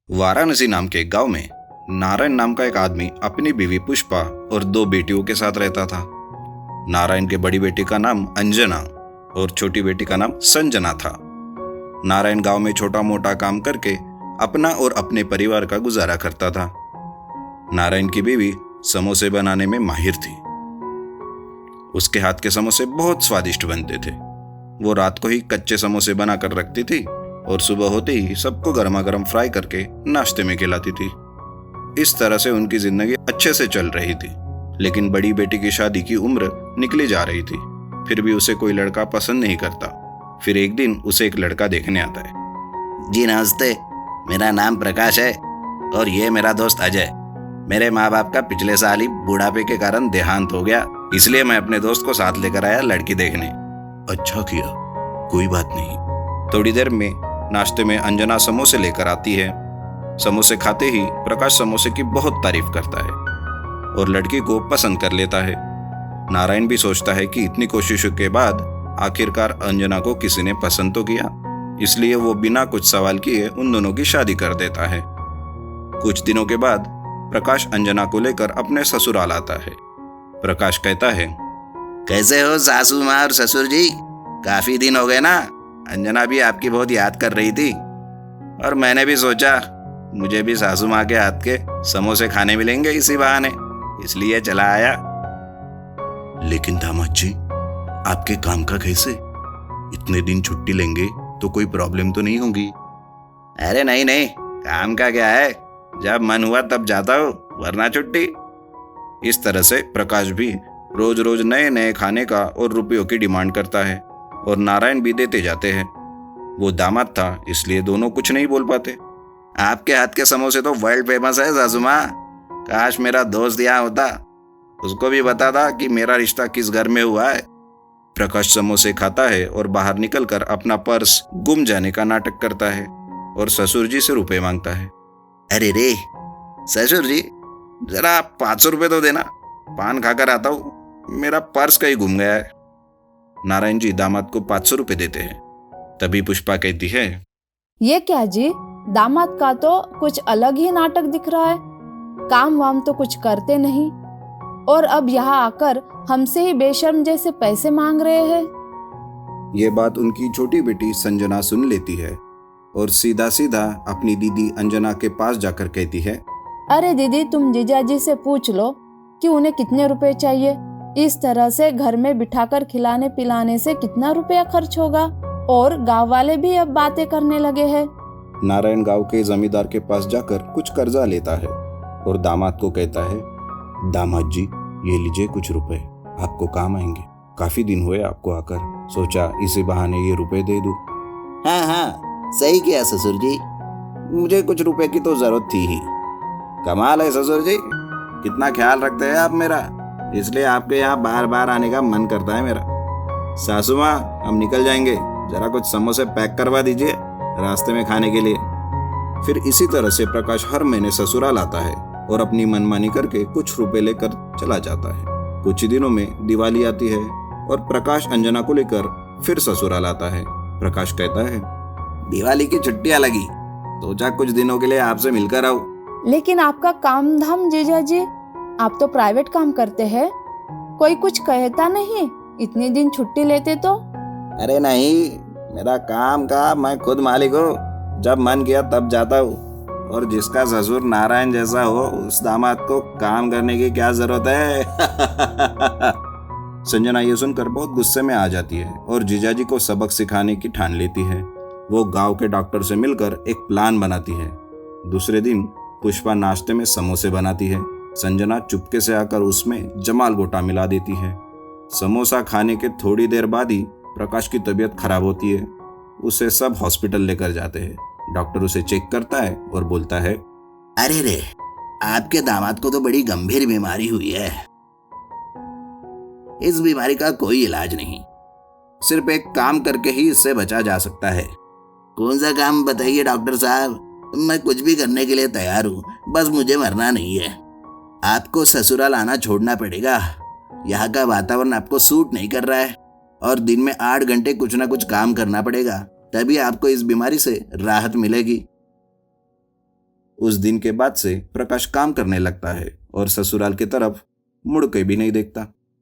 वाराणसी नाम के एक गांव में नारायण नाम का एक आदमी अपनी बीवी पुष्पा और दो बेटियों के साथ रहता था। नारायण की बड़ी बेटी का नाम अंजना और छोटी बेटी का नाम संजना था। नारायण गांव में छोटा मोटा काम करके अपना और अपने परिवार का गुजारा करता था। नारायण की बीवी समोसे बनाने में माहिर थी। उसके हाथ के समोसे बहुत स्वादिष्ट बनते थे। वो रात को ही कच्चे समोसे बनाकर रखती थी और सुबह होते ही सबको गर्मा गर्म फ्राई करके नाश्ते में खिलाती थी। इस तरह से उनकी जिंदगी अच्छे से चल रही थी। लेकिन बड़ी बेटी की शादी की उम्र निकली जा रही थी, फिर भी उसे कोई लड़का पसंद नहीं करता। फिर एक दिन उसे एक लड़का देखने आता है। जी नमस्ते, मेरा नाम प्रकाश है और ये मेरा दोस्त अजय। मेरे माँ बाप का पिछले साल ही बुढ़ापे के कारण देहांत हो गया, इसलिए मैं अपने दोस्त को साथ लेकर आया लड़की देखने। अच्छा किया, कोई बात नहीं। थोड़ी देर में नाश्ते में अंजना समोसे लेकर आती है। समोसे खाते ही प्रकाश समोसे की बहुत तारीफ करता है और लड़की को पसंद कर लेता है। नारायण भी सोचता है कि इतनी कोशिशों के बाद आखिरकार अंजना को किसी ने पसंद तो किया, इसलिए वो बिना कुछ सवाल किए उन दोनों की शादी कर देता है। कुछ दिनों के बाद प्रकाश अंजना को लेकर अपने ससुराल आता है। प्रकाश कहता है, कैसे हो सासू माँ और ससुर जी? काफी दिन हो गए ना। अंजना भी आपकी बहुत याद कर रही थी और मैंने भी सोचा मुझे भी सासू माँ के हाथ के समोसे खाने मिलेंगे इसी बहाने, इसलिए चला आया। लेकिन दामाद जी, आपके काम का कैसे? इतने दिन छुट्टी लेंगे तो कोई प्रॉब्लम तो नहीं होगी? अरे नहीं नहीं, काम का क्या है, जब मन हुआ तब जाता हूँ, वरना छुट्टी। इस तरह से प्रकाश भी रोज रोज नए नए खाने का और रुपयों की डिमांड करता है और नारायण भी देते जाते हैं। वो दामाद था, इसलिए दोनों कुछ नहीं बोल पाते। आपके हाथ के समोसे तो वर्ल्ड फेमस है सासू माँ। काश मेरा दोस्त यहाँ होता, उसको भी बताता कि मेरा रिश्ता किस घर में हुआ है। प्रकाश समोसे खाता है और बाहर निकलकर अपना पर्स गुम जाने का नाटक करता है और ससुर जी से रुपए मांगता है। अरे रे ससुर जी, जरा 500 रुपये तो देना, पान खाकर आता हूँ, मेरा पर्स कहीं गुम गया है। नारायण जी दामाद को 500 रुपये देते हैं। तभी पुष्पा कहती है, ये क्या जी, दामाद का तो कुछ अलग ही नाटक दिख रहा है। काम वाम तो कुछ करते नहीं और अब यहाँ आकर हमसे ही बेशर्म जैसे पैसे मांग रहे हैं। ये बात उनकी छोटी बेटी संजना सुन लेती है और सीधा सीधा अपनी दीदी अंजना के पास जाकर कहती है, अरे दीदी, तुम जीजाजी से पूछ लो कि उन्हें कितने रुपए चाहिए। इस तरह से घर में बिठाकर खिलाने पिलाने से कितना रुपया खर्च होगा। और गांव वाले भी अब बातें करने लगे हैं। नारायण गांव के जमींदार के पास जाकर कुछ कर्जा लेता है और दामाद को कहता है, दामाद जी ये लीजिए कुछ रुपए, आपको काम आएंगे। काफी दिन हुए आपको आकर, सोचा इसी बहाने ये रुपए दे दूं। हाँ हाँ, सही किया ससुर जी, मुझे कुछ रुपए की तो जरूरत थी ही। कमाल है ससुर जी, कितना ख्याल रखते हैं आप मेरा, इसलिए आपके यहाँ बार बार आने का मन करता है मेरा। सासू माँ, हम निकल जाएंगे, जरा कुछ समोसे पैक करवा दीजिए रास्ते में खाने के लिए। फिर इसी तरह से प्रकाश हर महीने ससुराल आता है और अपनी मनमानी करके कुछ रुपए लेकर चला जाता है। कुछ ही दिनों में दिवाली आती है और प्रकाश अंजना को लेकर फिर ससुराल आता है। प्रकाश कहता है, दिवाली की छुट्टियां लगी, सोचा कुछ दिनों के लिए आपसे मिलकर आऊं। लेकिन आपका काम धाम जीजाजी, आप तो प्राइवेट काम करते हैं, कोई कुछ कहता नहीं? इतने दिन छुट्टी लेते तो? अरे नहीं, मेरा काम का मैं खुद मालिक हूँ, जब मन किया तब जाता हूँ। और जिसका ससुर नारायण जैसा हो, उस दामाद को काम करने की क्या जरूरत है। संजना ये सुनकर बहुत गुस्से में आ जाती है और जीजाजी को सबक सिखाने की ठान लेती है। वो गांव के डॉक्टर से मिलकर एक प्लान बनाती है। दूसरे दिन पुष्पा नाश्ते में समोसे बनाती है। संजना चुपके से आकर उसमें जमाल गोटा मिला देती है। समोसा खाने के थोड़ी देर बाद ही प्रकाश की तबीयत खराब होती है। उसे सब हॉस्पिटल लेकर जाते हैं। डॉक्टर उसे चेक करता है और बोलता है, अरे रे, आपके दामाद को तो बड़ी गंभीर बीमारी हुई है। इस बीमारी का कोई इलाज नहीं, सिर्फ एक काम करके ही इससे बचा जा सकता है। कौन सा काम बताइए डॉक्टर साहब, मैं कुछ भी करने के लिए तैयार हूँ, बस मुझे मरना नहीं है। आपको ससुराल आना छोड़ना पड़ेगा, यहाँ का वातावरण आपको सूट नहीं कर रहा है और दिन में 8 घंटे कुछ ना कुछ काम करना पड़ेगा, तभी आपको इस बीमारी से राहत मिलेगी। उस दिन के बाद से प्रकाश काम करने लगता है और ससुराल की तरफ मुड़ के भी नहीं देखता।